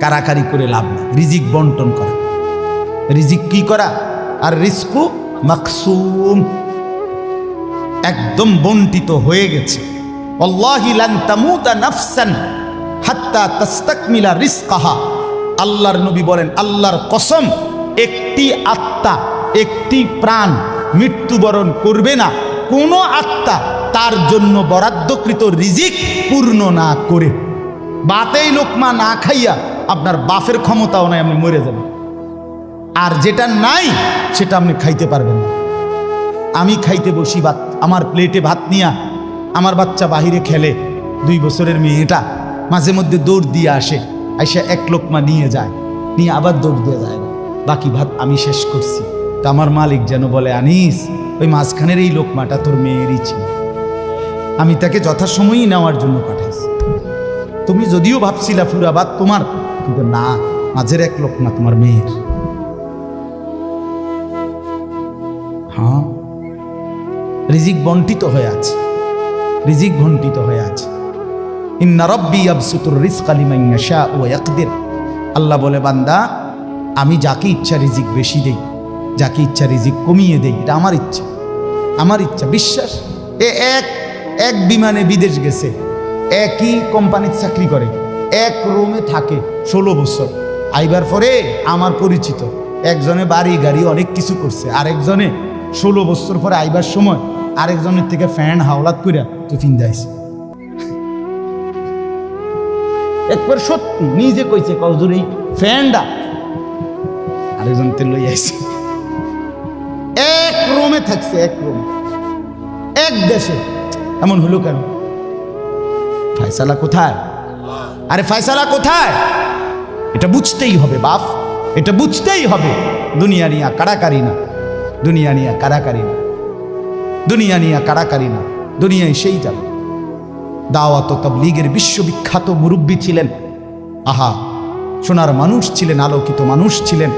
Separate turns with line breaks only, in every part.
কারাকারি করে লাভ না, রিজিক বন্টন করা। রিজিক কি করা? আর রিজকু মাকসুম, একদম বন্টিত হয়ে গেছে। আল্লাহি লান তামুতা নাফসান হাত্তা তাস্তাকমিলা রিজকাহা। আল্লাহর নবী বলেন, আল্লাহর কসম, একটি আত্মা, একটি প্রাণ মৃত্যুবরণ করবে না কোনো আত্মা তার জন্য বরাদ্দকৃত রিজিক পূর্ণ না করে। বাতেই লোকমা না খাইয়া আপনার বাপের ক্ষমতাও নাই, আপনি মরে যাবেন। আর যেটা নাই সেটা আপনি খাইতে পারবেন না। আমি খাইতে বসি ভাত, আমার প্লেটে ভাত নিয়া আমার বাচ্চা বাহিরে খেলে, 2 বছরের মেয়েটা মাঝে মধ্যে দৌড় দিয়ে আসে, আইসা এক লোকমা নিয়ে যায়, নিয়ে আবার দৌড় দিয়ে যায় না, বাকি ভাত আমি শেষ করছি। তা আমার মালিক যেন বলে, আনিস, ওই মাঝখানের এই লোকমাটা তোর মেয়েরই ছিল, আমি তাকে যথাসময়ই নেওয়ার জন্য পাঠাইছি। তুমি যদিও ভাবছিলা পুরা ভাত তোমার, কিন্তু না, মাঝের এক লোকমা তোমার মেয়ের। হ্যাঁ, রিজিক বন্টিত হয়ে আছে, রিজিক বন্টিত হয়ে আছে। ইন্না রাব্বি ইয়াবসুতুর রিজকা লিমান ইয়াশা ওয়া ইয়াকদির। আল্লাহ বলে, বান্দা, আমি যাকে ইচ্ছা রিজিক বেশি দেই, যাকে ইচ্ছা রিজিক কমিয়ে দেই, এটা আমার ইচ্ছা, আমার ইচ্ছা। বিশ্বাস, এক বিমানে বিদেশ গেছে, একই কোম্পানির চাকরি করে, এক রুমে থাকে 16 বছর। আইবার পরে আমার পরিচিত একজনে বাড়ি গাড়ি অনেক কিছু করছে, আরেকজনে 16 বছর পরে আইবার সময় আরেকজনের থেকে ফ্যান হাওলাত কইরা টিফিন দেয়ছে। একবার সত্যি নিজে কইছে, কজুর এই ফ্যানটা আরেকজন তে লই আইছে। এক রুমে থাকছে, এক রুম, এক দেশে। এমন হলো কেন? ফায়সালা কোথায়? আরে ফায়সালা কোথায়? এটা বুঝতেই হবে বাপ, এটা বুঝতেই হবে। দুনিয়া নিয়া কারাকারি না, দুনিয়া নিয়া কারাকারি না, দুনিয়া নিয়া কারাকারি না, দুনিয়ায় সেই যাবে। দাওয়াত ও তাবলীগের বিশ্ববিখ্যাত মুরব্বী ছিলেন, আহা, সোনার মানুষ ছিলেন, আলোকিত মানুষ ছিলেন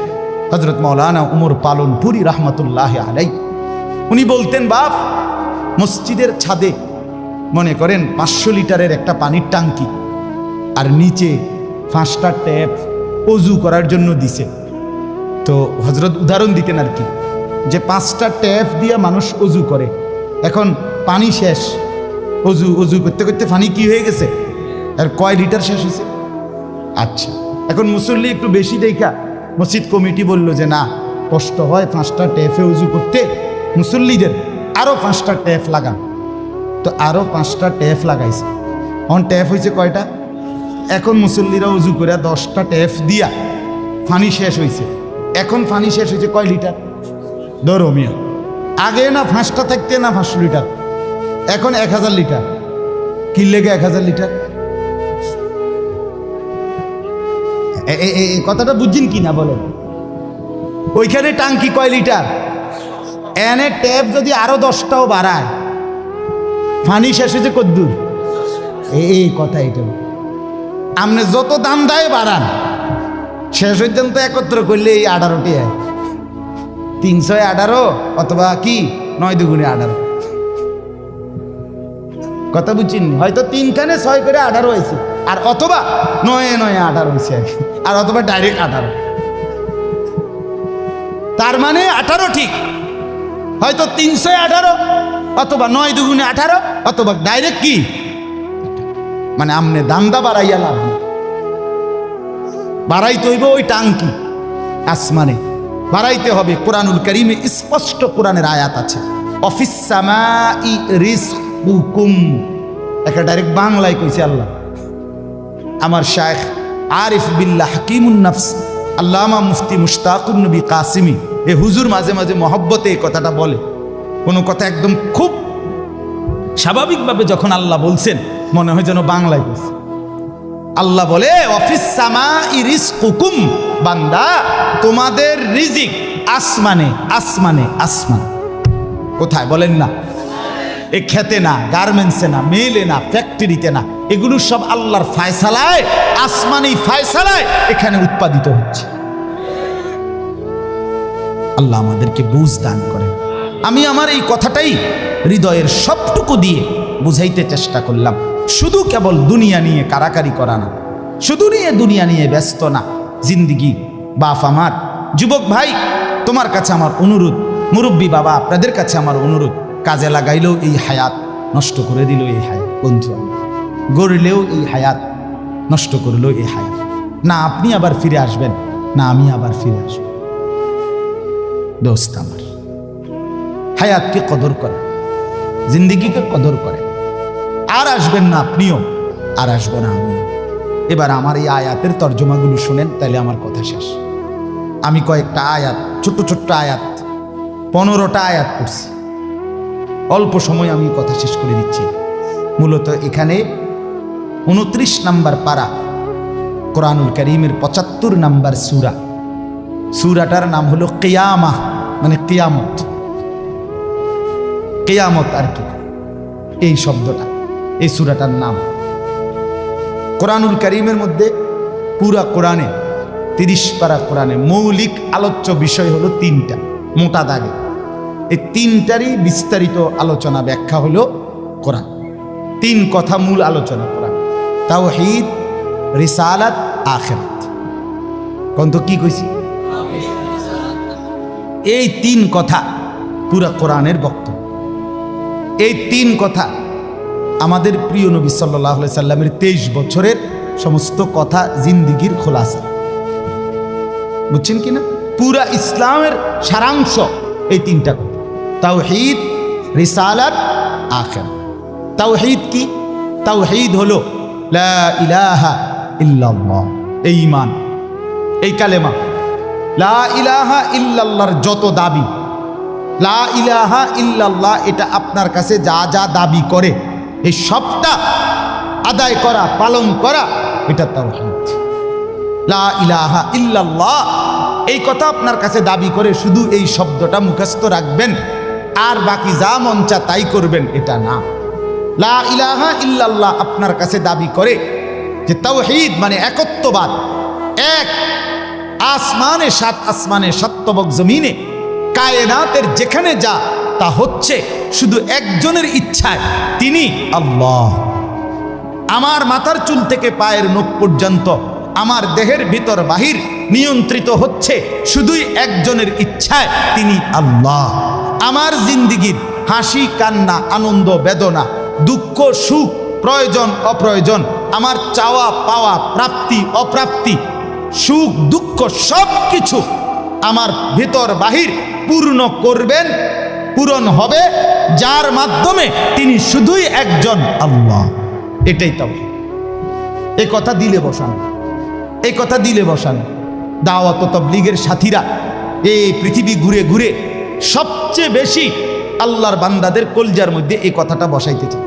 হযরত মাওলানা উমর পালনপুরি রাহমাতুল্লাহ আলাইহি। উনি বলতেন, বাপ, মসজিদের ছাদে মনে করেন 500 লিটারের একটা পানির টাঙ্কি, আর নিচে 5টা ট্যাপ অজু করার জন্য দিছে। তো হযরত উদাহরণ দিতেন আর কি, যে 5টা ট্যাপ দিয়ে মানুষ অজু করে, এখন পানি শেষ, অজু করতে করতে পানি কি হয়ে গেছে, আর কয় লিটার শেষ হয়েছে? আচ্ছা, এখন মুসল্লি একটু বেশি দেখা মসজিদ কমিটি বলল যে না, কষ্ট হয় 5টা ট্যাপে অজু করতে, মুসল্লিদের আরও 5টা ট্যাপ লাগান। তো আরও 5টা ট্যাপ লাগাইছে। এখন ট্যাপ হয়েছে কয়টা? এখন মুসল্লিরা উজু করে 10টা ট্যাপ দিয়া পানি শেষ হয়েছে। এখন পানি শেষ হয়েছে কয় লিটার? ধরো মিয়া, আগে না 5টা থাকতে না 500 লিটার, এখন 1000 লিটার। কি লেগে 1000 লিটার? এই কথাটা বুঝছেন কি না বলেন? ওইখানে টাঙ্কি কয় লিটার, এনে ট্যাপ যদি আরো 10টাও বাড়ায়, পানি শেষ হয়েছে কদ্দুর? এই কথা, এটা আপনি যত দাম দেয় বাড়ান, শেষ হইতেন তো একত্র করলে এই 18টি হয়, 318 অথবা কি 9 দুগুণে 18। কথা বুঝছেন? হয়তো 3খানে 6 করে 18 হয়েছে, আর অথবা 9 9 18 হয়েছে, আর অথবা ডাইরেক্ট 18। তার মানে 18 ঠিক, হয়তো 318 অথবা 9 দুগুণে 18 অথবা ডাইরেক্ট কি, মানে আমনে দামদা বাড়াইয়া লাভ নেই। বাড়াইতে হইব ওই টাঙ্কি আসমানে, বাড়াইতে হবে। কোরআনুল কারীমে স্পষ্ট কোরআনের আয়াত আছে, অফিস সামাই রিজকুকুম। একটা ডাইরেক্ট বাংলায় কইছে আল্লাহ। আমার শায়েখ আরিফ বিল্লাহ হাকিমুন নফস আল্লামা মুফতি মুশতাকুন নবী কাসিমি, এ হুজুর মাঝে মাঝে মহব্বতে এই কথাটা বলে। কোনো কথা একদম খুব স্বাভাবিকভাবে যখন আল্লাহ বলছেন, মনে হয় যেন বাংলায় বলছে। আল্লাহ বলে, অফিস সামাই রিজকুকুম, বান্দা, তোমাদের রিজিক আসমানে, আসমানে, আসমান। কোথায় বলেন না? এ খেতে না, গার্মেন্টসে না, মেলে না, ফ্যাক্টরিতে না, এগুলো সব আল্লাহর ফায়সালায়, আসমানি ফায়সালায় এখানে উৎপাদিত হচ্ছে। আল্লাহ আমাদেরকে বুঝ দান করেন। আমি আমার এই কথাটাই হৃদয়ের সবটুকু দিয়ে বুঝাইতে চেষ্টা করলাম। শুধু কেবল দুনিয়া নিয়ে কারাকারি করা না, শুধু নিয়ে দুনিয়া নিয়ে ব্যস্ত না। জিন্দিগি বাপ আমার, যুবক ভাই তোমার কাছে আমার অনুরোধ, মুরব্বী বাবা আপনাদের কাছে আমার অনুরোধ, কাজে লাগাইলেও এই হায়াত, নষ্ট করে দিল এই হায়াত। বন্ধু গড়লেও এই হায়াত, নষ্ট করলেও এই হায়াত। না আপনি আবার ফিরে আসবেন, না আমি আবার ফিরে আসব। দোস্ত আমার, হায়াতকে কদর করে, জিন্দিগিকে কদর করে। আর আসবেন না আপনিও, আর আসবো না আমিও। এবার আমার এই আয়াতের তর্জমাগুলো শুনেন, তাহলে আমার কথা শেষ। আমি কয়েকটা আয়াত, ছোট্ট ছোট্ট আয়াত, 15টা আয়াত পড়ছি। অল্প সময় আমি কথা শেষ করে দিচ্ছি। মূলত এখানে 29 নম্বর পারা, কোরআনুল কারীমের 75 নম্বর সূরা। সূরাটার নাম হলো কিয়ামাহ, মানে কিয়ামত। কিয়ামত আর কি, এই শব্দটা, এই সূরাটার নাম। কোরআনুল কারীমের মধ্যে পুরা কোরআনে 30 পারা কোরআনে মৌলিক আলোচ্য বিষয় হলো 3টা, মোটা দাগে। এই 3টারই বিস্তারিত আলোচনা ব্যাখ্যা হলো কোরআন। 3 কথা মূল আলোচনা কোরআন: তাওহীদ, রিসালাত, আখিরাত। কোন তো কি কইছি? এই 3 কথা পুরা কোরআনের বক্তব্য। এই 3 কথা আমাদের প্রিয় নবী সাল্লাল্লাহু আলাইহি সাল্লামের 23 বছরের সমস্ত কথা, জিন্দিগির খোলাসা। বুঝছেন কিনা? পুরা ইসলামের সারাংশ এই 3টা কথা: তাওহীদ, রিসালাত, আখিরাত। তাওহীদ কি? তাওহীদ হলো লা ইলাহা ইল্লাল্লাহ, এই ঈমান, এই কালেমা। লা ইলাহা ইল্লাল্লাহর যত দাবি, লা ইলাহা ইল্লাল্লাহ এটা আপনার কাছে যা যা দাবি করে, এই সবটা আদায় করা, পালন করা, এটা তাওহীদ। লা ইলাহা ইল্লাল্লাহ এই কথা আপনার কাছে দাবি করে শুধু এই শব্দটা মুখস্থ রাখবেন আর বাকি যা মন চা তাই করবেন, এটা না। লা ইলাহা ইল্লাল্লাহ আপনার কাছে দাবি করে যে তাওহীদ মানে একত্ববাদ। এক আসমানে, 7 আসমানে, 7 তবক জমিনে, কায়নাতের যেখানে যা তা হচ্ছে শুধু একজনের ইচ্ছায়, তিনি আল্লাহ। আমার মাথার চুল থেকে পায়ের নখ পর্যন্ত, আমার দেহের ভিতর বাহির নিয়ন্ত্রিত হচ্ছে শুধুই একজনের ইচ্ছায়, তিনি আল্লাহ। আমার জিন্দিগির হাসি কান্না, আনন্দ বেদনা, দুঃখ সুখ, প্রয়োজন অপ্রয়োজন, আমার চাওয়া পাওয়া, প্রাপ্তি অপ্রাপ্তি, সুখ দুঃখ সব কিছু আমার ভিতর বাহির পূর্ণ করবেন, পূরণ হবে যার মাধ্যমে, তিনি শুধুই একজন আল্লাহ। এটাই তাওহীদ। এই কথা দিলে বসান, এই কথা দিলে বসান। দাওয়াত ও তাবলীগের সাথীরা এই পৃথিবী ঘুরে ঘুরে সবচেয়ে বেশি আল্লাহর বান্দাদের কলজার মধ্যে এই কথাটা বসাইতে চায়।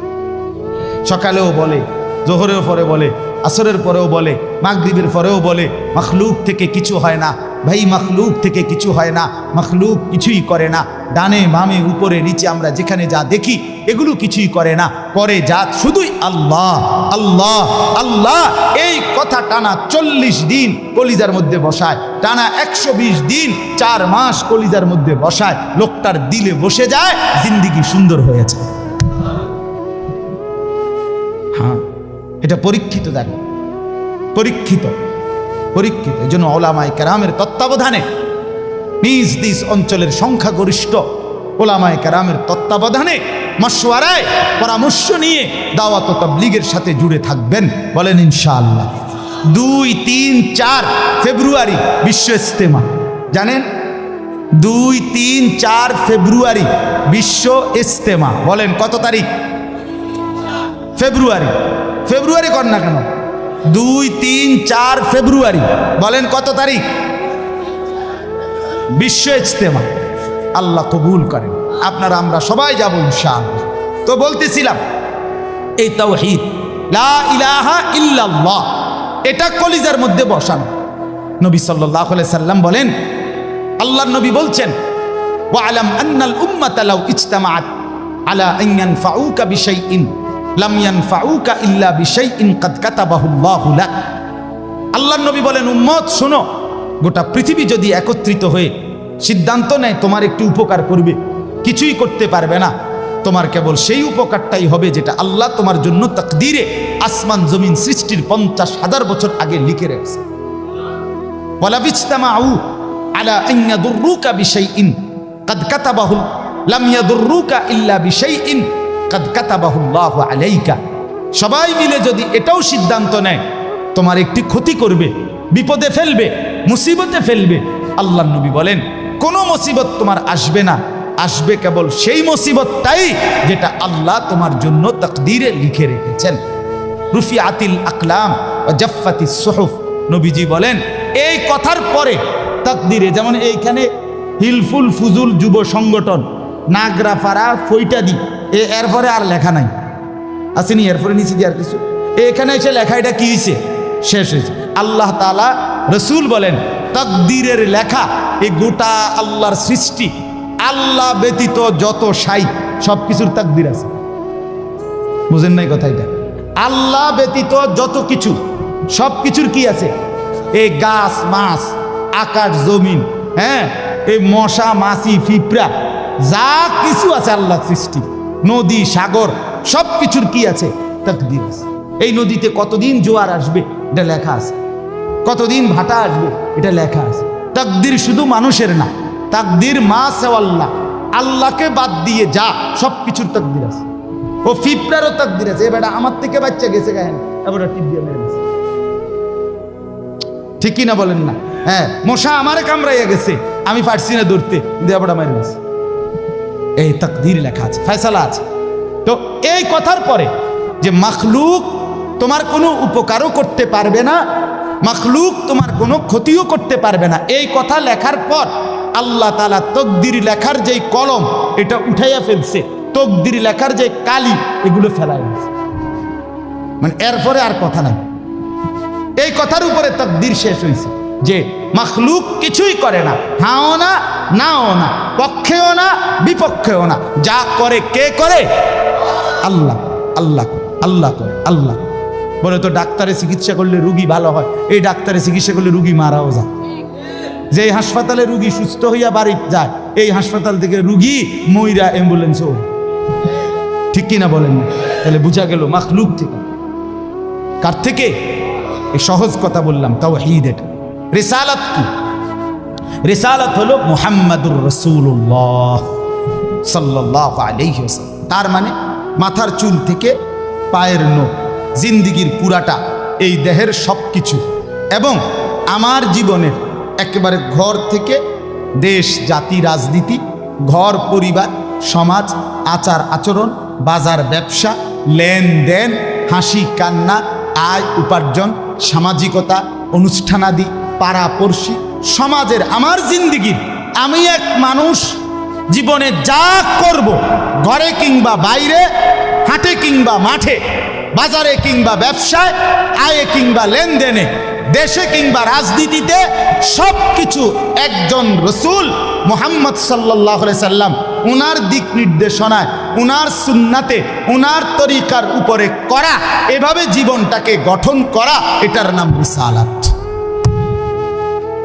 সকালেও বলে, জোহরের পরে বলে, আসরের পরেও বলে, মাগরিবের পরেও বলে, মাখলুক থেকে কিছু হয় না ভাই, মাখলুক থেকে কিছু হয় না, মাখলুক কিছুই করে না। ডানে বামে উপরে নিচে আমরা যেখানে যা দেখি এগুলো কিছুই করে না, করে যা শুধুই আল্লাহ আল্লাহ আল্লাহ। এই কথা টানা 40 দিন কলিজার মধ্যে বসায়, টানা 120 দিন 4 মাস কলিজার মধ্যে বসায়, লোকটার দিলে বসে যায়, জিন্দিগি সুন্দর হয়েছে। হ্যাঁ, এটা পরীক্ষিত, দেখো পরীক্ষিত, পরীক্ষিত। এই জন্য ওলামায়ে কেরামের তত্ত্বাবধানে, নিজ নিজ অঞ্চলের সংখ্যাগরিষ্ঠ ওলামায়ে কেরামের তত্ত্বাবধানে, মশওয়ারায়, পরামর্শ নিয়ে দাওয়াত ও তাবলীগের সাথে জুড়ে থাকবেন। বলেন ইনশাআল্লাহ। 2, 3, 4 ফেব্রুয়ারি বিশ্ব ইজতেমা, জানেন? 2, 3, 4 ফেব্রুয়ারি বিশ্ব ইজতেমা। বলেন কত তারিখ? ফেব্রুয়ারি। ফেব্রুয়ারি কর না কেন? 2, 3, 4 ফেব্রুয়ারি। বলেন কত তারিখ? বিশ্ব ইজতেমা। আল্লাহ কবুল করেন। আপনারা আমরা সবাই যাব ইনশাআল্লাহ। তো বলতেছিলাম, এই তাওহীদ লা ইলাহা ইল্লাল্লাহ এটা কলিজার মধ্যে বসানো। নবী সাল্লাল্লাহু আলাইহি সাল্লাম বলেন, আল্লাহর নবী বলছেন, ওয়ালাম আন্নাল উম্মাতা লাউ ইজতামাআত আলা আন ইয়ানফাউকা বিশাইইন লাম ইয়ানফাউকা ইল্লা বিশাইইন কাদ কাতাবাহুল্লাহু লাক। আল্লাহর নবী বলেন, উম্মত শোনো, গোটা পৃথিবী যদি একত্রিত হয়ে সিদ্ধান্ত নেয় তোমার একটু উপকার করবে, কিছুই করতে পারবে না, তোমার কেবল সেই উপকারটাই হবে যেটা আল্লাহ তোমার জন্য তাকদীরে আসমান জমিন সৃষ্টির 50,000 বছর আগে লিখে রেখেছে। ওয়ালা বিজতামাউ আলা আন ইয়াদুররুকা বিশাইইন কাদ কাতাবাহু লাম ইয়াদুররুকা ইল্লা বিশাইইন কাদ কাতাবাহু আল্লাহু আলাইকা। সবাই মিলে যদি এটাও সিদ্ধান্ত নেয় তোমার একটি ক্ষতি করবে, বিপদে ফেলবে, মুসিবতে ফেলবে, আল্লাহর নবী বলেন কোনো মুসিবত তোমার আসবে না, আসবে কেবল সেই মুসিবতটাই যেটা আল্লাহ তোমার জন্য তাকদীরে লিখে রেখেছেন। রুফিআতিল আকলাম ওয়া জাফফাতিস সুহুফ। নবীজি বলেন এই কথার পরে তাকদীরে, যেমন এইখানে হিলফুল ফুজুল যুব সংগঠন নাগরাপাড়া ফইটাদি এরপরে আর লেখা নাই, আসেনি এরপরে নিচে দিয়ে আর কিছু, এখানে এসে লেখা এটা কি হয়েছে, শেষ হয়েছে। আল্লাহ তাআলা রসুল বলেন তাকদীরের লেখা এই গোটা আল্লাহর সৃষ্টি, আল্লাহ ব্যতীত যত সাই সব কিছুর তাকদীর আছে। বুঝেন নাই কথা? এটা আল্লাহ ব্যতীত যত কিছু সব কিছুর কি আছে? এই গাছ মাছ, আকাশ জমিন, হ্যাঁ, এই মশা মাছি পিঁপড়া যা কিছু আছে আল্লাহ সৃষ্টি, নদী সাগর সব কিছুর কি আছে? তাকদীর আছে। এই নদীতে কতদিন জোয়ার আসবে এটা লেখা আছে, কতদিন ভাটা আসবে এটা লেখা আছে। তাকদীর শুধু মানুষের না, তাকদীর মা সেওয়াল্লাহ, আল্লাহকে বাদ দিয়ে যা সব কিছুর তাকদীর আছে। ও পিঁপড়ারও তাকদীর আছে। এবার আমার থেকে বাচ্চা গেছে গায়েন, এবার টিপ দিয়ে মেরে গেছে, ঠিক কিনা বলেন না? হ্যাঁ, মশা আমারে কামড়াইয়া গেছে, আমি পারছি না ধরতে, দেবড়া মারি গেছে। এই তাকদীর লেখা আছে, ফয়সালা আছে। তো এই কথার পরে যে মাখলুক তোমার কোনো উপকারও করতে পারবে না, মাখলুক তোমার কোনো ক্ষতিও করতে পারবে না, এই কথা লেখার পর আল্লাহ তাআলা তাকদীর লেখার যেই কলম এটা উঠাইয়া ফেলছে, তাকদীর লেখার যে কালি এগুলো ফেলাই ফেলছে, মানে এরপরে আর কথা নাই। এই কথার উপরে তাকদীর শেষ হয়েছে যে মাখলুক কিছুই করে না, হাও না নাও না, পক্ষেও না বিপক্ষেও না, যা করে কে করে? আল্লাহ। আল্লাহ আল্লাহ করে, আল্লাহ। বলে তো ডাক্তারে চিকিৎসা করলে রুগী ভালো হয়, এই ডাক্তারে চিকিৎসা করলে রুগী মারাও যায়। যে হাসপাতালে রুগী সুস্থ হইয়া বাড়ি যায়, এই হাসপাতাল থেকে রুগী মইরা অ্যাম্বুলেন্সও, ঠিক কিনা বলেন না? তাহলে বুঝা গেল মাখলুক থেকে। কার থেকে? এই সহজ কথা বললাম, তাওহীদ। এটা রিসালাত কি? রিসালাত হলো মুহাম্মাদুর রাসূলুল্লাহ সাল্লাল্লাহু আলাইহি ওয়াসাল্লাম। তার মানে মাথার চুল থেকে পায়ের নখ, জিন্দিগির পুরাটা, এই দেহের সব কিছু, এবং আমার জীবনের একেবারে ঘর থেকে দেশ জাতি রাজনীতি, ঘর পরিবার সমাজ, আচার আচরণ, বাজার ব্যবসা, লেনদেন, হাসি কান্না, আয় উপার্জন, সামাজিকতা, অনুষ্ঠানাদি, পাড়াপড়শি, সমাজের আমার জিন্দিগির, আমি এক মানুষ জীবনে যা করব, ঘরে কিংবা বাইরে, হাটে কিংবা মাঠে, বাজারে কিংবা ব্যবসায়, আয়ে কিংবা লেনদেনে, দেশে কিংবা রাজনীতিতে, সব কিছু একজন রসূল মুহাম্মদ সাল্লাল্লাহু আলাইহি সাল্লাম উনার দিক নির্দেশনায়, উনার সুন্নাতে, উনার তরিকার উপরে করা, এভাবে জীবনটাকে গঠন করা, এটার নাম রিসালাত।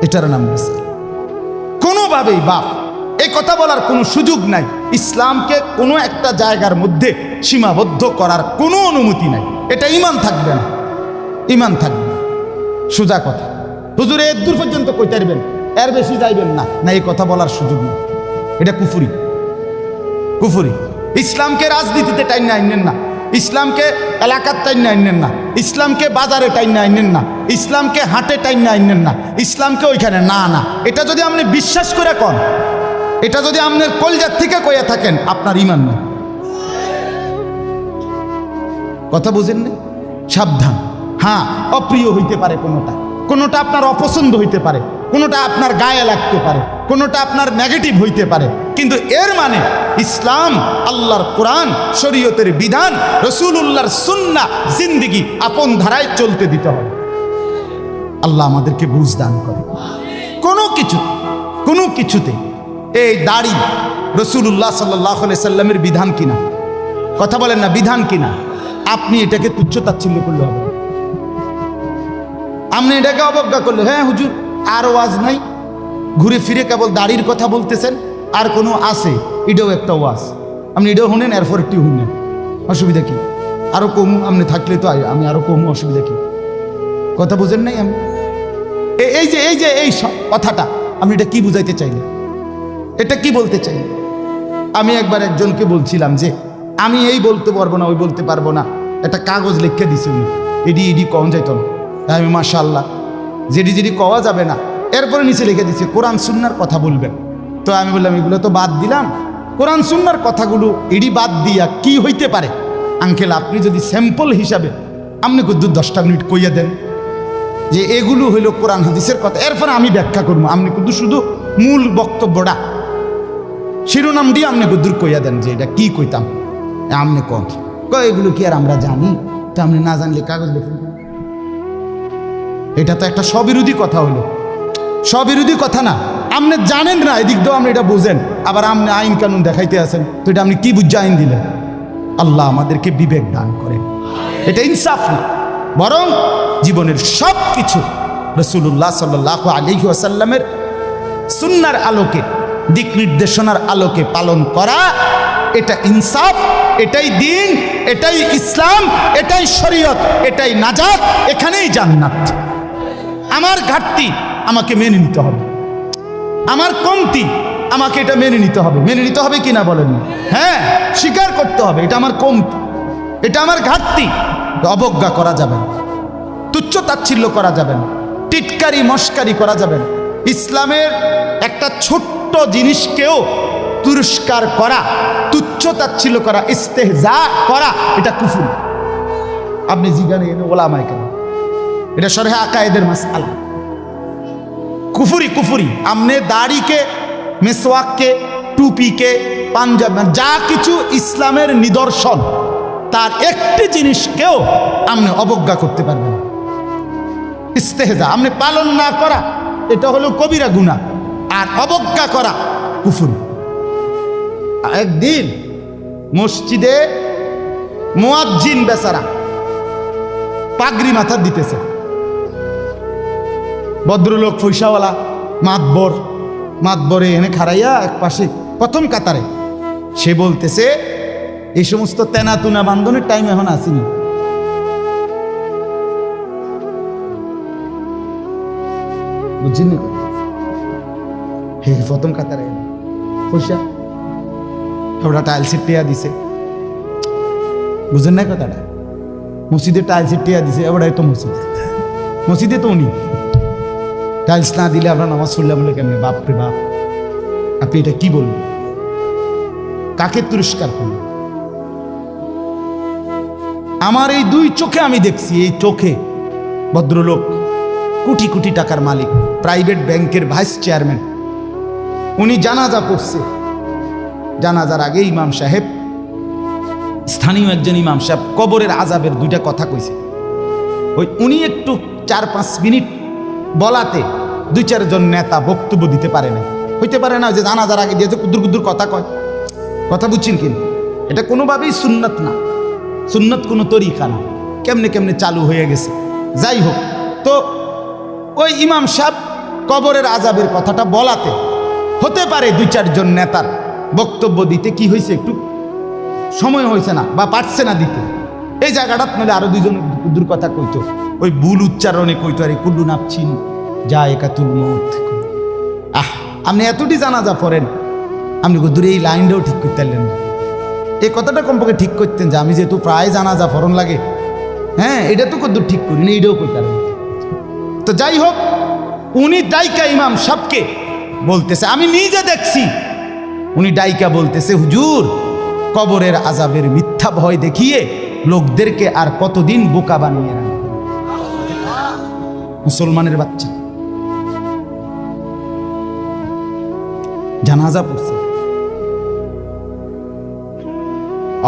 এটার নাম রিসালাত। কোনোভাবেই বাপ এই কথা বলার কোনো সুযোগ নাই, ইসলামকে কোনো একটা জায়গার মধ্যে সীমাবদ্ধ করার কোনো অনুমতি নাই। এটা ঈমান থাকবে না, ঈমান থাকবে না। সোজা কথা, হুজুর এর দূর পর্যন্ত কইতে পারবেন, এর বেশি যাইবেন না, না, এই কথা বলার সুযোগ নেই। এটা কুফরি, কুফরি। ইসলামকে রাজনীতিতে টাইন আইনেন না, ইসলামকে এলাকার টাইন আইনেন না, ইসলামকে বাজারে টাইন আইনেন না, ইসলামকে হাটে টাইন আইনেন না, ইসলামকে ওইখানে না না। এটা যদি আপনি বিশ্বাস করে কন, এটা যদি আপনার কলজার থেকে কইয়া থাকেন, আপনার ঈমান নেই। কথা বুঝেন না? সাবধান। হ্যাঁ, অপ্রিয় হইতে পারে কোনোটা, কোনোটা আপনার অপছন্দ হইতে পারে, কোনোটা আপনার গায়ে লাগতে পারে, কোনোটা আপনার নেগেটিভ হইতে পারে, কিন্তু এর মানে ইসলাম, আল্লাহর কোরআন, শরীয়তের বিধান, রাসূলুল্লাহর সুন্নাহ, জিন্দেগি আপন ধারায় চলতে দিতে হবে। আল্লাহ আমাদেরকে বুঝ দান করে। কোনো কিছুতে এই দাড়ি রাসূলুল্লাহ সাল্লাল্লাহু আলাইহি সাল্লামের বিধান কিনা? কথা বলেন না, বিধান কিনা? আপনি এটাকে তুচ্ছ তাচ্ছিল্য করলে হবে, আপনি এটাকে অবজ্ঞা করলে, হ্যাঁ হুজুর আর ওয়াজ নাই, ঘুরে ফিরে কেবল দাড়ির কথা বলতেছেন, আর কোনো আছে, এটাও একটা ওয়াজ। আপনি এটাও শুনেন, এরপর একটি শুনেন, অসুবিধা কি? আরো কমু আপনি থাকলে তো আমি আরো কমু, অসুবিধা কি? কথা বুঝেন নাই? আমি এই কথাটা আপনি এটা কি বুঝাইতে চাইলেন? এটা কি বলতে চাইলেন? আমি একবার একজনকে বলছিলাম যে আমি এই বলতে পারবো না, ওই বলতে পারবো না, একটা কাগজ লিখে দিছে উনি, এডি কম যাইত না। আমি মাশাআল্লাহ, যেডি কওয়া যাবে না, এরপরে নিচে লিখে দিছে কোরআন সুন্নাহর কথা বলবেন। তো আমি বললাম এগুলো তো বাদ দিলাম, কোরআন সুন্নাহর কথাগুলো এডি বাদ দিয়া কি হইতে পারে? আঙ্কেল আপনি যদি স্যাম্পল হিসাবে আপনি কিন্তু 10টা মিনিট কইয়া দেন যে এগুলো হইল কোরআন হাদিসের কথা, এরপরে আমি ব্যাখ্যা করবো। আপনি কিন্তু শুধু মূল বক্তব্যটা শিরোনাম দিয়ে আপনি গুদ্দুর কইয়া দেন যে এটা কি কইতাম, আপনি এগুলো কি আর আমরা জানি? তো আপনি না জানলে কাগজ লিখুন। এটা তো একটা স্ববিরোধী কথা হলো, স্ববিরোধী কথা না। আপনি জানেন না, এদিক দিয়েও আপনি এটা বুঝেন, আবার আপনি আইন কানুন দেখাইতে আছেন, তো এটা আপনি কি বুঝে আইন দিলেন? আল্লাহ আমাদেরকে বিবেক দান করেন। এটা ইনসাফ না, বরং জীবনের সব কিছু রাসূলুল্লাহ সাল্লাল্লাহু আলাইহি ওয়াসাল্লামের সুন্নাহর আলোকে, দিক নির্দেশনার আলোকে পালন করা, এটা ইনসাফ, এটাই দ্বীন, এটাই ইসলাম, এটাই শরীয়ত, এটাই নাজাত, এখানেই জান্নাত। আমার ঘাটতি আমাকে মেনে নিতে হবে, আমার কমতি আমাকে এটা মেনে নিতে হবে। মেনে নিতে হবে কিনা বলেন? হ্যাঁ, স্বীকার করতে হবে এটা আমার কমতি, এটা আমার ঘাটতি। অবজ্ঞা করা যাবে না, তুচ্ছ তাচ্ছিল্য করা যাবে না, টিটকারি মস্কারি করা যাবে না। ইসলামের একটা ছোট্ট জিনিসকেও তিরস্কার করা, তুচ্ছ তাচ্ছিল্য করা, ইস্তেহজা করা, এটা কুফর। আপনি জিজ্ঞাসা করেন ওলামায়ে কেরাম, এটা শরহে আকায়েদের মাসআলা, কুফরি। আপনি দাড়িকে, মেসওয়াককে, টুপিকে, পাঞ্জাব, যা কিছু ইসলামের নিদর্শন, তার একটি জিনিসকেও আপনি অবজ্ঞা করতে পারবেন না। ইস্তেহজা আপনি পালন না করা, এটা হলো কবিরা গুনাহ, আর অবজ্ঞা করা কুফর। একদিন মসজিদে মুয়াজ্জিন বেচারা পাগড়ি মাথা দিতেছে, ভদ্রলোক পয়সাওয়ালা মাতবরে এনে খাড়াইয়া এক পাশে প্রথম কাতারে, সে বলতেছে এই সমস্ত তেনাতুনা বান্ধনের টাইম এখন আসেনি। বুঝছেন না? প্রথম কাতারে পয়সা ওরা টাইলসের টেয়া দিছে, বুঝেন না কথাটা? মসজিদে টাইলসের টেয়া দিছে, ওটাই তো মসজিদে তো উনি টাইলস না দিলে আমরা নামাজ পড়লাম বলে কেমনি? বাপরে বাপ, আপনি এটা কি বলবেন? কাকে তিরস্কার করলেন? আমার এই দুই চোখে আমি দেখছি, এই চোখে ভদ্রলোক কোটি কোটি টাকার মালিক, প্রাইভেট ব্যাংকের ভাইস চেয়ারম্যান, উনি জানাজা পড়ছে। জানাজার আগে ইমাম সাহেব, স্থানীয় একজন ইমাম সাহেব কবরের আযাবের দুইটা কথা কইছে। উনি একটু 4-5 মিনিট বলাতে 2-4 জন নেতা বক্তব্য দিতে পারে না। হইতে পারে না যে জানাজার আগে দিয়ে যে কুদ্দুর কথা কয়, কথা বুঝছেন কিনা? এটা কোনোভাবেই সুন্নত না, সুন্নত কোনো তরিকা না, কেমনে চালু হয়ে গেছে। যাই হোক, তো ওই ইমাম সাহেব কবরের আযাবের কথাটা বলাতে হতে পারে 2-4 জন নেতার বক্তব্য দিতে কি হয়েছে, একটু সময় হয়েছে না বা পারছে না দিতে। এই জায়গাটা নাহলে আরো 2 জন কুদ্দুর কথা কইতো, ওই ভুল উচ্চারণে কইতো, আরে কুল্লু নাফসিন যায়কাতুল মউত। আপনি এতটি জানাজা পড়েন, আপনি কুদ্দুর এই লাইনটাও ঠিক করতে পারলেন না। এই কথাটা কমপক্ষে ঠিক করতেন যে আমি যেহেতু প্রায় জানাজা ফরন লাগে, হ্যাঁ এটা তো কুদ্দুর ঠিক করি না, এইটাও কইতে পারেন। তো যাই হোক, উনি ডাইকা ইমাম সাহেবকে বলতেছে, আমি নিজে দেখছি, উনি ডাইকা বলতেছে, হুজুর কবরের আযাবের মিথ্যা ভয় দেখিয়ে লোকদেরকে আর কতদিন বোকা বানিয়ে রাখবেন? মুসলমানের বাচ্চা জানাজা পড়ছে,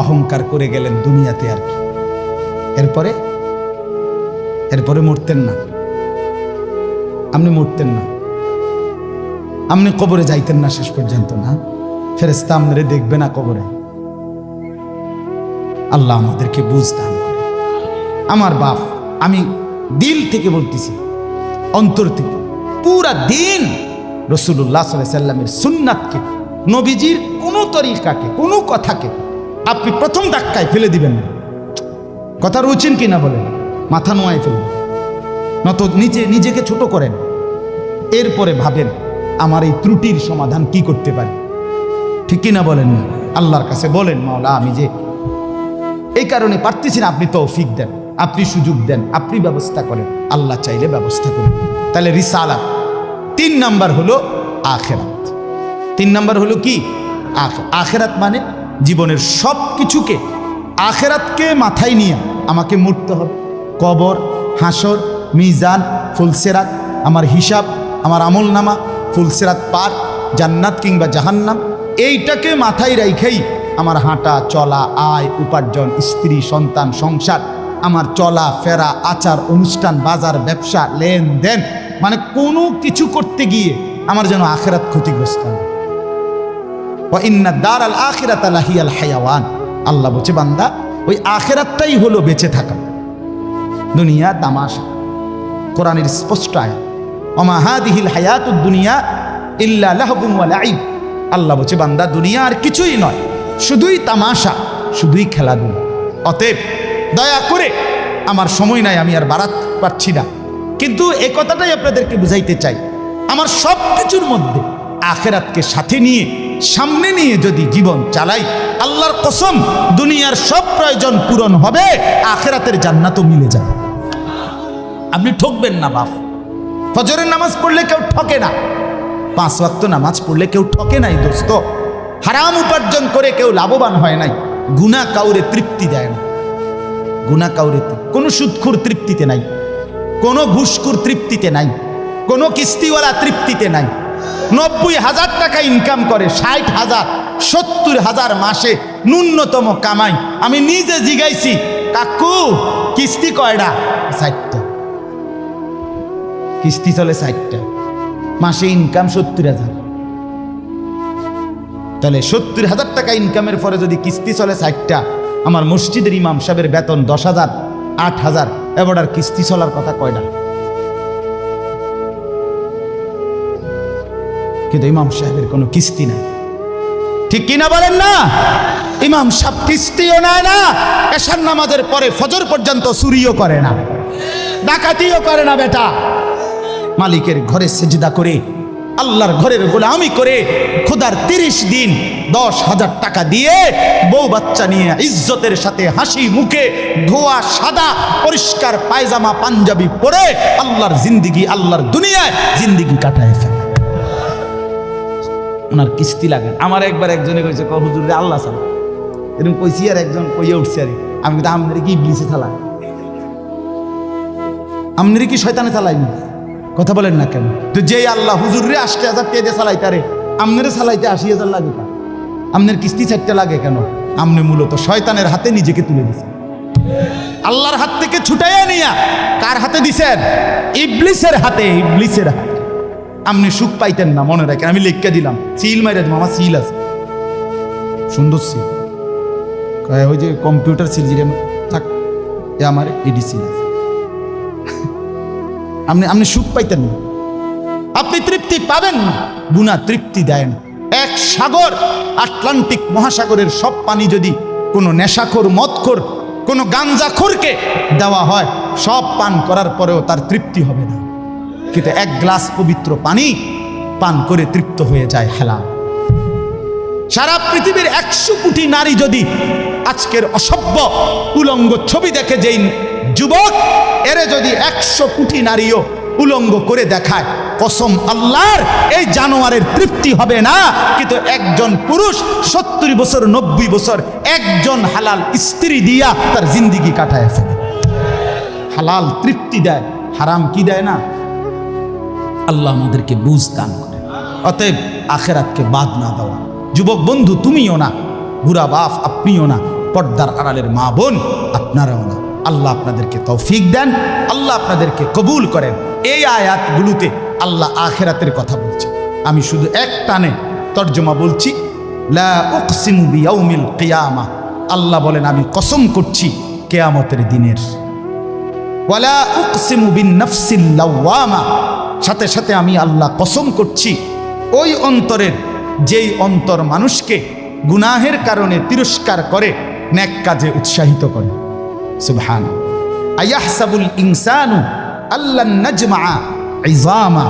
অহংকার করে গেলেন দুনিয়াতে আর কি। এরপরে মরতেন না, আপনি মরতেন না, আপনি কবরে যাইতেন না শেষ পর্যন্ত না, ফেরেশতা আপনারে দেখবে না কবরে। আল্লাহ আমাদেরকে বুঝ দান করে। আমার বাপ, আমি দিল থেকে বলতেছি, অন্তর থেকে, পুরা দিন রাসূলুল্লাহ সাল্লাল্লাহু আলাইহি ওয়াসাল্লামের সুন্নাতকে নবীজির কোনো তরিকাকে, কোনো কথাকে আপনি প্রথম ধাক্কায় ফেলে দিবেন না। কথা রুচেন কিনা বলেন, মাথা নোয়ায় ফেলবেন, নত নিজেকে ছোট করেন, এরপরে ভাবেন আমার এই ত্রুটির সমাধান কি করতে পারি। ঠিক কিনা বলেন না? আল্লাহর কাছে বলেন, মাওলা আমি যে এই কারণে পারতেছি না, আপনি তৌফিক দেন, আপনি সুযোগ দেন, আপনি ব্যবস্থা করেন। আল্লাহ চাইলে ব্যবস্থা করেন। তাহলে রিসালাত। 3 নাম্বার হলো আখিরাত। 3 নাম্বার হলো কি? আখিরাত মানে জীবনের সব কিছুকে আখিরাতকে মাথায় নিয়ে আমাকে মরতে হবে। কবর, হাসর, মিজান, ফুলসেরাত, আমার হিসাব, আমার আমল নামা, ফুলসেরাত পার, জান্নাত কিংবা জাহান্নাম, এইটাকে মাথায় রাইখেই আমার হাঁটা চলা, আয় উপার্জন, স্ত্রী সন্তান, সংসার, আমার চলা ফেরা, আচার অনুষ্ঠান, বাজার ব্যবসা, লেনদেন, মানে কোনো কিছু করতে গিয়ে আমার যেন আখিরাত ক্ষতিগ্রস্ত হয়। ওয়া ইন্না দারাল আখিরাতা লাহিয়াল হায়াওয়ান। আল্লাহ বলছে বান্দা ওই আখিরাতটাই হলো বেঁচে থাকা। দুনিয়া তামাশা। কোরআনের স্পষ্ট আয়াত, ওমা হাদিহিল হায়াতুদ দুনিয়া ইল্লা লাহবুন ওয়া লাইব। আল্লাহ বলছে বান্দা দুনিয়া আর কিছুই নয়, শুধুই তামাশা, শুধুই খেলাধুলা। অতএব দয়া করে, আমার সময় নাই, আমি আর বাড়াতে পারছি না, কিন্তু এই কথাটাই আপনাদেরকে বুঝাইতে চাই, আমার সব কিছুর মধ্যে আখিরাতকে সাথে নিয়ে, সামনে নিয়ে যদি জীবন চালাই, আল্লাহর কসম দুনিয়ার সব প্রয়োজন পূরণ হবে, আখিরাতের জান্নাতও মিলে যাবে। আপনি ঠকবেন না বাপ। ফজরের নামাজ পড়লে কেউ ঠকে না, 5 ওয়াক্ত নামাজ পড়লে কেউ ঠকে নাই দোস্ত। হারাম উপার্জন করে কেউ লাভবান হয় নাই। গুনাহ কাউরে তৃপ্তি দেয় না। গুনাহ কাউরে, কোনো সুদখোর তৃপ্তিতে নাই, কোনো ঘুষখোর তৃপ্তিতে নাই, কোনো কিস্তিওয়ালা তৃপ্তিতে নাই। 90,000 টাকা ইনকাম করে, 60,000, 70,000 মাসে ন্যূনতম কামাই। আমি নিজে জিগাইছি, কাকু কিস্তি কয়টা? 60টা। কিস্তি চলে 60টা, মাসে ইনকাম 70,000। তাহলে 70,000 টাকা ইনকামের পরে যদি কিস্তি চলে 60টা, আমার মসজিদের ইমাম সাহেবের বেতন 10,000, 8,000, এবার আর কিস্তি চলার কথা কয়টা? কিন্তু ইমাম সাহেবের কোনো কিস্তি নাই। ঠিক কিনা বলেন না? ইমাম সাহেব কিস্তিও নেয় না, এশার নামাজের পরে ফজর পর্যন্ত চুরিও করে না, ডাকাতিও করে না। বেটা মালিকের ঘরে সেজদা করে, আল্লাহর ঘরের গোলামি করে, খোদার 30 দিন 10,000 টাকা দিয়ে বউ বাচ্চা নিয়ে ইজ্জতের সাথে হাসি মুখে ধোয়া সাদা পরিষ্কার পায়জামা পাঞ্জাবি পরে আল্লাহর জিন্দিগি, আল্লাহর দুনিয়ায় জিন্দিগি কাটায় ফেলে। ওনার কিস্তি লাগে। আমার একবার একজনে কইছে, হুজুর রে আল্লাহ সালা, এরকম কইছি, আর একজন কইয়া উঠছে, আর আমি কিন্তু আমনের কি ইবলিসে চালায়, আমনের কি শয়তানে চালাইনি? কথা বলেন না কেন? তো যে আল্লাহ হুজুর রে 80,000 টাকা দিয়ে চালাইতারে, আমনের চালাইতে 80,000 লাগে কেন? আমনের কিস্তি 4টা লাগে কেন? আমনে মূলত শয়তানের হাতে নিজেকে তুলে দিছেন। আল্লাহর হাত থেকে ছুটাইয়া নিয়া কার হাতে দিছেন? ইবলিসের হাতে। ইবলিসের হাতে। আপনি সুখ পাইতেন না, মনে রাখেন। আমি লিখকে দিলাম, সিল মাইরা দিলাম, আমার সিল আছে, সুন্দর সিল, ওই যে কম্পিউটার সিল যেটা থাক, আমার এডি সিল আছে। আপনি সুখ পাইতেন না, আপনি তৃপ্তি পাবেন না। গুনাহ তৃপ্তি দেয় না। এক সাগর, আটলান্টিক মহাসাগরের সব পানি যদি কোনো নেশাখোর, মদখোর, কোনো গাঞ্জাখোরকে দেওয়া হয়, সব পান করার পরেও তার তৃপ্তি হবে না। কিন্তু 1 গ্লাস পবিত্র পানি পান করে তৃপ্ত হয়ে যায় হালাল। সারা পৃথিবীর 100 কোটি নারী যদি আজকের অসভ্য উলঙ্গ ছবি দেখে, যেই যুবক এরে যদি 100 কোটি নারীও উলঙ্গ করে দেখায়, কসম আল্লাহর, এই জানোয়ারের তৃপ্তি হবে না। কিন্তু একজন পুরুষ 70 বছর 90 বছর একজন হালাল স্ত্রী দিয়া তার জিন্দিগি কাটায় ফেলে। হালাল তৃপ্তি দেয়, হারাম কি দেয় না? আল্লাহ আমাদেরকে বুঝ দান করে। অতএব আখিরাতকে বাদ না দেওয়া। যুবক বন্ধু তুমিও না, বুড়া বাপ আপনিও না, পর্দার আড়ালের মা বোন আপনারাও না। আল্লাহ আপনাদেরকে তৌফিক দেন, আল্লাহ আপনাদেরকে কবুল করেন। এই আয়াতগুলোতে আল্লাহ আখিরাতের কথা বলছে। আমি শুধু এক টানে তর্জমা বলছি, লা উকসিমু বিয়াউমিল কিয়ামা। আল্লাহ বলেন আমি কসম করছি কিয়ামতের দিনের। ওয়ালা উকসিমু বিন নাফসিল লাওয়ামা। সাথে সাথে আমি আল্লাহ কসম করছি ওই অন্তরের যেই অন্তর মানুষকে গুনাহের কারণে তিরস্কার করে নেক কাজে উৎসাহিত করে। সুবহান। আয়াহসাবুল ইনসানু আল্লান নাজমা ইজামা,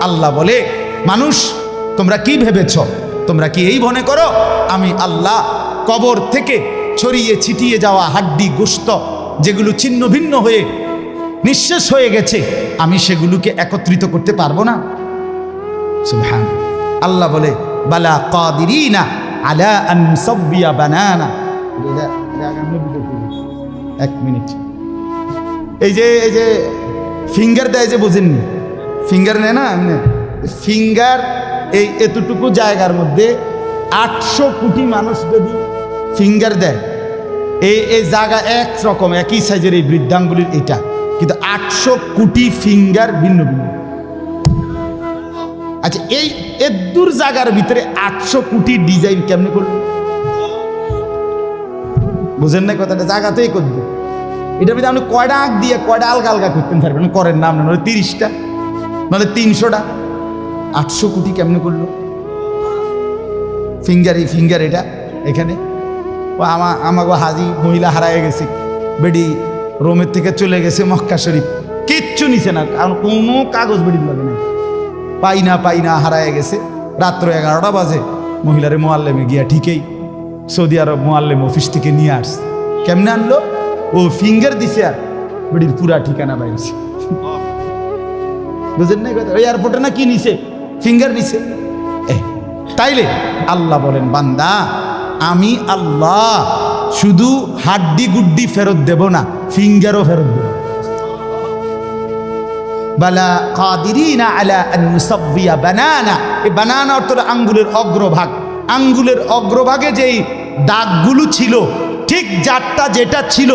আল্লাহ বলে মানুষ তোমরা কি ভেবেছ, তোমরা কি এই মনে করো আমি আল্লাহ কবর থেকে ছড়িয়ে ছিটিয়ে যাওয়া হাড্ডি গোশত যেগুলো ছিন্ন ভিন্ন হয়ে নিঃশেষ হয়ে গেছে আমি সেগুলোকে একত্রিত করতে পারবো না? সুবহান। আল্লাহ বলে বালা কাদিরিনা আলা আন নুসাব্বিয়া বানানা। এক মিনিট, এই যে ফিঙ্গার দেয় যে বোঝেননি, ফিঙ্গার নেয় না এমনি ফিঙ্গার, এই এতটুকু জায়গার মধ্যে 800 কোটি মানুষ যদি ফিঙ্গার দেয়, এই জায়গা একরকম একই সাইজের এই বৃদ্ধাঙ্গুলির এটা, কিন্তু 800 কোটি ফিঙ্গার ভিন্ন ভিন্ন। আচ্ছা এই এদুর জায়গার ভিতরে 800 কোটি ডিজাইন কেমনে করবে? বুঝেন না কথাটা? জায়গা তো এই করবে, এটার ভিতরে আপনি কয়টা আঁক দিয়ে কয়টা আলগা আলগা করতে পারবেন, করেন না আপনার 30টা নাহলে 300টা, 800 কোটি কেমনে করলো ফিঙ্গার? এই ফিঙ্গার এটা এখানে আমাকে হাজি মহিলা হারায় গেছে, বেডি রোমের থেকে চলে গেছে মক্কা শরীফ, কিচ্ছু নিছে না, কারণ কোনো কাগজ বেডির লাগে না, পাই না হারায় গেছে। রাত্র 11টা বাজে মহিলারে মোয়াল্লেমে গিয়া ঠিকই সৌদি আরব মোয়াল্লেম অফিস থেকে নিয়ে আসছে। কেমনে আনলো? ও ফিঙ্গার দিছে আর বেডির পুরা ঠিকানা পাইছে। বুঝেন না কথা? ওই এয়ারপোর্টে না কি নিছে? ফিঙ্গার নিছে। তাইলে আল্লাহ বলেন বান্দা আমি আল্লাহ শুধু হাড্ডি গুড্ডি ফেরত দেব না, ফিঙ্গারও ফেরত দেব। বালা কাদিরিনা আলা আন নুসাব্বিয়া বানানা। এই বানানা অর্থ আঙ্গুলের অগ্রভাগ, আঙ্গুলের অগ্রভাগে যেই দাগগুলো ছিল ঠিক যারটা যেটা ছিল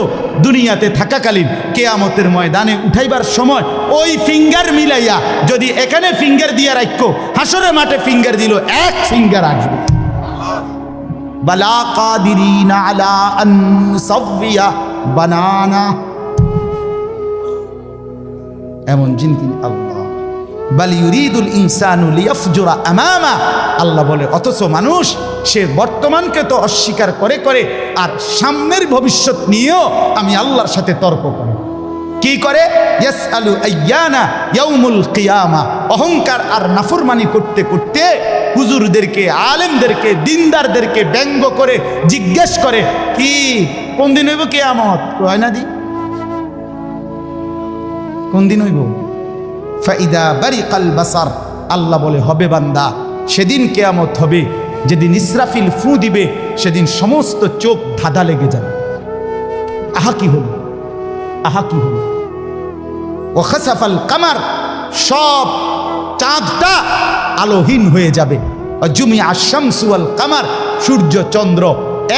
দুনিয়াতে থাকাকালীন কিয়ামতের ময়দানে উঠাইবার সময় ওই ফিঙ্গার মিলাইয়া যদি এখানে ফিঙ্গার দিয়া রাখো, হাসরের মাঠে ফিঙ্গার দিল, এক ফিঙ্গার আসবে। বালা কাদিরিনা আলা আন নুসাব্বিয়া বানানা। এমন জিনিস আল্লাহ বাল ইউরিদুল ইনসানু লিয়াফজুরা আমামা। আল্লাহ বলে অথচ মানুষ সে বর্তমানকে তো অস্বীকার করে আর সামনের ভবিষ্যৎ নিয়েও আমি আল্লাহর সাথে তর্ক করে। কি করে? ইয়াসআলু আইয়ানা ইয়াউমুল কিয়ামা। অহংকার আর নাফরমানি করতে করতে হুজুরদেরকে, আলেমদেরকে, দিনদারদেরকে ব্যঙ্গ করে জিজ্ঞেস করে কি কোন দিন হইব কিয়ামত? হয় না দি কোন দিন হইব? ফাইদা বারিকাল বাসার। আল্লাহ বলে হবে বান্দা সেদিন কিয়ামত হবে যেদিন ইসরাফিল ফু দিবে, সেদিন সমস্ত চোখ ধাঁধা লেগে যাবে। আহা কি হলো, আহা কি হলো। ও খাসাফাল কামার, সব চাঁদটা আলোহীন হয়ে যাবে। জুমিআ শামসু ওয়াল কামার, সূর্য চন্দ্র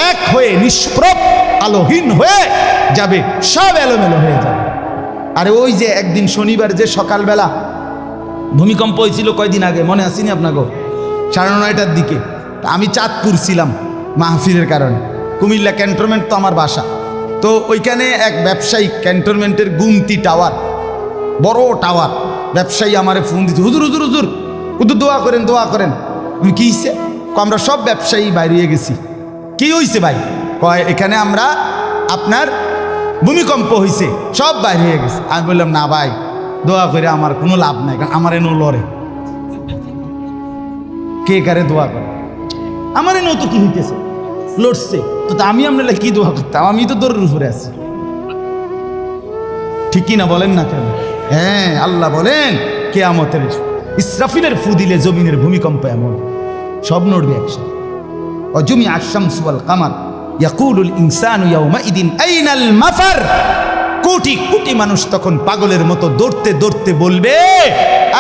এক হয়ে নিষ্প্রভ আলোহীন হয়ে যাবে, সব এলোমেলো হয়ে যাবে। আরে ওই যে একদিন শনিবার যে সকালবেলা ভূমিকম্প হয়েছিল কয়দিন আগে, মনে আসেনি আপনাকে? 9:30টার দিকে আমি চাঁদপুর ছিলাম মাহফিলের কারণে। কুমিল্লা ক্যান্টনমেন্ট তো আমার বাসা, তো ওইখানে এক ব্যবসায়ী ক্যান্টনমেন্টের গুমতি টাওয়ার, বড় টাওয়ার, ব্যবসায়ী আমারে ফোন দিচ্ছে, হুজুর হুজুর হুজুর হুজুর দোয়া করেন দোয়া করেন। আমি কি হয়েছে? আমরা সব ব্যবসায়ী বাইরে গেছি। কি হয়েছে ভাই? কয় এখানে আমরা আপনার ভূমিকম্প হয়েছে, সব বাইরে হয়ে গেছে। আমি বললাম না ভাই দোয়া করে আমার কোনো লাভ নাই, কারণ আমার এনো লড়ে, কে কারে দোয়া করে? আমার এনো তো কি হইতেছে, লড়ছে তো, আমি আপনার কি দোয়া করতাম? আমি তো দৌড়ের উপরে আছি, ঠিক কি না বলেন না কেন? হ্যাঁ, আল্লাহ বলেন কিয়ামতের ইসরাফিলের ফু দিলে জমিনের ভূমিকম্প এমন সব নড়বে একসাথে। অজুমিআ শামসু ওয়াল কামার ইয়াকুলুল ইনসানু ইয়াউমাইদিন আইনাল মাফার। কোটি কোটি মানুষ তখন পাগলের মতো দৌড়তে দৌড়তে বলবে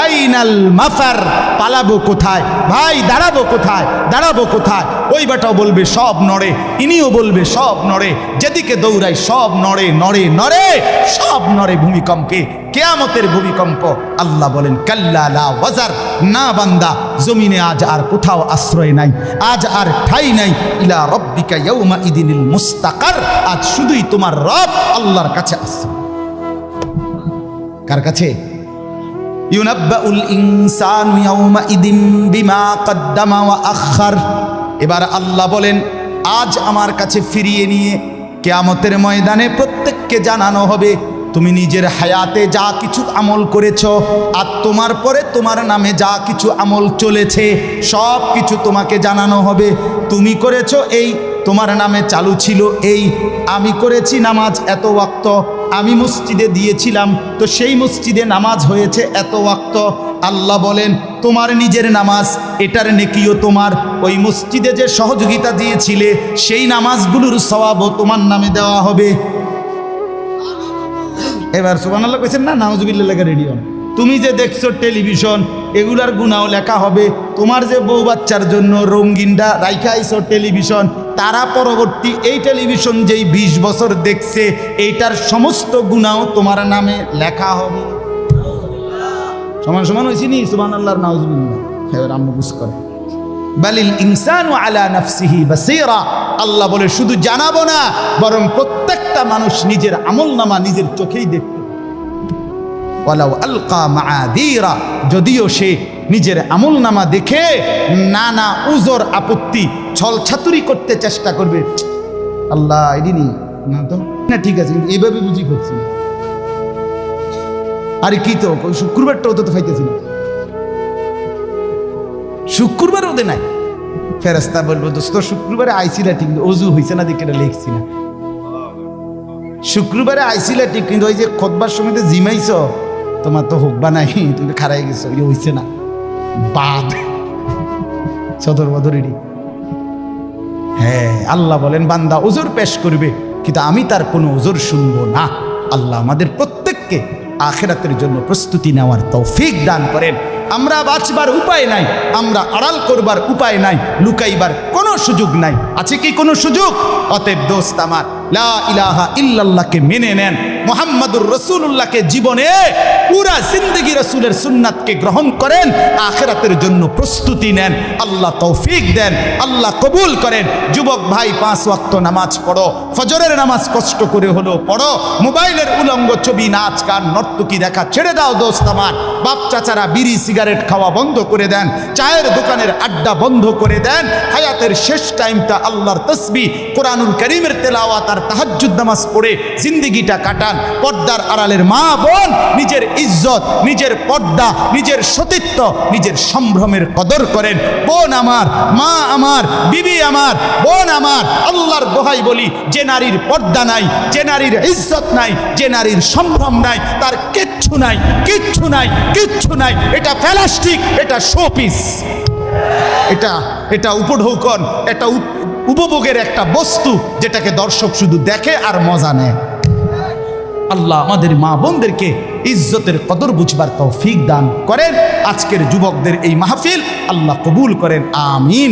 আইনাল মাফার, পালাবো কোথায় ভাই, দাঁড়াবো কোথায়, দাঁড়াবো কোথায়? ওই বেটাও বলবে সব নড়ে, ইনিও বলবে সব নড়ে, যেদিকে দৌড়াই সব নড়ে নড়ে নড়ে, সব নড়ে ভূমিকম্পে, কিয়ামতের ভূমিকম্প। আল্লাহ বলেন কাল্লা লা ওয়াজার, না বান্দা জমিনে আজ আর কোথাও আশ্রয় নাই, আজ আর ঠাই নাই। ইলা রব্বিকা ইয়াউমা ইদিনিল মুস্তাকার, আজ শুধুই তোমার রব আল্লাহর কাছে আশ্রয়। কার কাছে? ইউনাব্বাউল ইনসানু ইয়াউমাইদিন বিমা কদ্দামা ওয়া আখার। এবার আল্লাহ বলেন, আজ আমার কাছে ফিরিয়ে নিয়ে কিয়ামতের ময়দানে প্রত্যেককে জানানো হবে তুমি নিজের হায়াতে যা কিছু আমল করেছ আর তোমার পরে তোমার নামে যা কিছু আমল চলেছে সব কিছু তোমাকে জানানো হবে। তুমি করেছ এই, তোমার নামে চালু ছিল এই, আমি করেছি নামাজ এত ওয়াক্ত, আমি মসজিদে দিয়েছিলাম তো সেই মসজিদে নামাজ হয়েছে এত ওয়াক্ত। আল্লাহ বলেন তোমার নিজের নামাজ এটার নেকিও তোমার, ওই মসজিদে যে সহযোগিতা দিয়েছিলে সেই নামাজগুলোর সওয়াবও তোমার নামে দেওয়া হবে। এবার সুবহানাল্লাহ কইছেন না, নাউজুবিল্লাহ লেখা রেডি হন। তুমি যে দেখছো টেলিভিশন এগুলার গুনাও লেখা হবে। তোমার যে বউ বাচ্চার জন্য রঙিনটা রাইখা আইছো টেলিভিশন, তারা পরবর্তী এই টেলিভিশন যেই 20 বছর দেখছে এইটার সমস্ত গুনাও তোমার নামে লেখা হবে। সমান সমান হয়েছি নি সুবহানাল্লাহর নাউজুবিল্লাহ। এবার আম্মু বুঝ করে বালিল ইনসানু আলা নাফসিহি বাসীরা। আল্লাহ বলে শুধু জানাবো না, বরং প্রত্যেকটা মানুষ নিজের আমলনামা নিজের চোখেই দেখবে। ওয়ালাউ আলকা মাআযীরা, যদিও সে নিজের আমলনামা দেখে নানা উজর আপত্তি ছলছাতুরি করতে চেষ্টা করবে, আল্লাহ এদিনই না তো না ঠিক আছে, কিন্তু এইভাবে বুঝি করছি আরে কি তো শুক্রবারটাও তো পাইতেছি না, শুক্রবার ওদের নাই। ফেরেশতা বলবো দোস্ত শুক্রবারে আইছিলা ঠিক, অজু হয়েছে না দেখে এটা লিখছি না। শুক্রবারে আইছিলা ঠিক, কিন্তু ওই যে খুতবার সময় তো জিমাইছ, তোমার তো হোক বা নাই, তুমি খারাই গেছো, ওই হইছে না বাদ সদর বদরেরই। হ্যাঁ, আল্লাহ বলেন বান্দা ওজোর পেশ করবে, কিন্তু আমি তার কোনো ওজোর শুনবো না। আল্লাহ আমাদের প্রত্যেককে আখিরাতের জন্য প্রস্তুতি নেওয়ার তৌফিক দান করেন। আমরা বাঁচবার উপায় নাই, আমরা আড়াল করবার উপায় নাই, লুকাইবার কোনো সুযোগ নাই। আছে কি কোনো সুযোগ? অতএব দোস্ত আমার, লা ইলাহা ইল্লাল্লাহকে মেনে নেন, মুহাম্মাদুর রাসূলুল্লাহকে জীবনে পুরা জিন্দেগি রাসূলের সুন্নাতকে গ্রহণ করেন, আখিরাতের জন্য প্রস্তুতি নেন। আল্লাহ তৌফিক দেন, আল্লাহ কবুল করেন। যুবক ভাই 5 ওয়াক্ত নামাজ পড়ো, ফজরের নামাজ কষ্ট করে হলেও পড়ো। মোবাইলের উলঙ্গ ছবি, নাচ গান, নর্তকী দেখা ছেড়ে দাও দোস্ত আমার। বাপ চাচারা বিড়ি সিগারেট খাওয়া বন্ধ করে দেন, চায়ের দোকানের আড্ডা বন্ধ করে দেন। হায়াতের শেষ টাইমটা আল্লাহর তাসবিহ, কোরআনুল কারীমের তেলাওয়াত আর তাহাজ্জুদ নামাজ পড়ে জিন্দেগিটা কাটান। পর্দার আড়ালের মা বোন নিজের ইজ্জত, নিজের পর্দা, নিজের সতীত্ব, নিজের সম্ভ্রমের কদর করেন। বোন আমার, মা আমার, বিবি আমার, বোন আমার, আল্লাহর দোহাই বলি, যে নারীর পর্দা নাই, যে নারীর ইজ্জত নাই, যে নারীর সম্ভ্রম নাই, তার কিচ্ছু নাই, কিচ্ছু নাই, কিচ্ছু নাই। এটা প্লাস্টিক, এটা শোপিস, এটা উপঢৌকন, এটা উপভোগের একটা বস্তু যেটাকে দর্শক শুধু দেখে আর মজা নেয়। আল্লাহ আমাদের মা বোনদেরকে ইজ্জতের কদর বুঝবার তৌফিক দান করেন। আজকের যুবকদের এই মাহফিল আল্লাহ কবুল করেন, আমিন।